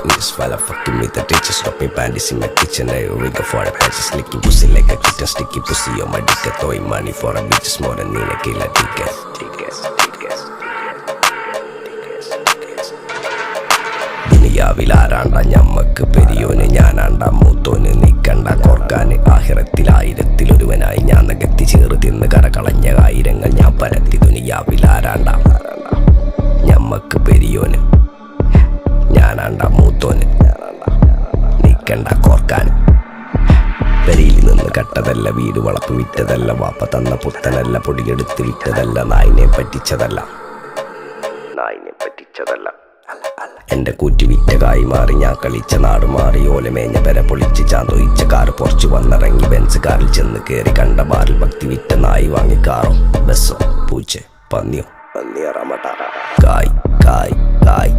fuck niggas while I'm fucking with the teachers. Dropping panties in my kitchen, I wiggle for the patches. Licking pussy like a kitten, sticky pussy on my dick. Throwing money for a bitch is more than need a killer ticket. ദുനിയാവിലാരാണ്ട ഞമ്മക്ക് പെരിയോന് ഞാനാണ്ട മൂത്തോന് നിക്കണ്ട കോർക്കാന് ആഹിറത്തിലായിരത്തിലൊരുവനായി ഞാൻ നകത്തി ചേറ് തിന്ന് കരകളഞ്ഞ ആയിരങ്ങൾ ഞാൻ പരത്തി ദുനിയാവിലാരാണ്ട ഞമ്മക്ക് പെരിയോന് ഞാനാണ്ട മൂത്തോന് നിക്കണ്ട കോർക്കാന് പെരിയിൽ നിന്ന് കട്ടതല്ല വീട് വളപ്പ് വിറ്റതല്ല വാപ്പ തന്ന പുത്തനല്ല പൊടിയെടുത്ത് വിറ്റതല്ല നായിനെ പറ്റിച്ചതല്ല എന്റെ കൂറ്റി വിറ്റ കായി മാറി ഞാൻ കളിച്ച നാട് മാറി ഓലമേഞ്ഞ പെര പൊളിച്ച് ചാന്തൊയിച്ച കാറ് പൊറച്ചു വന്നിറങ്ങി ബെൻസ് കാറിൽ ചെന്ന് കയറി കണ്ട ബാറിൽ ഭക്തി വിറ്റ നായി വാങ്ങി കാറോ ബസ്സോ പൂച്ച പന്നിയോ കായ് കായ് കായ്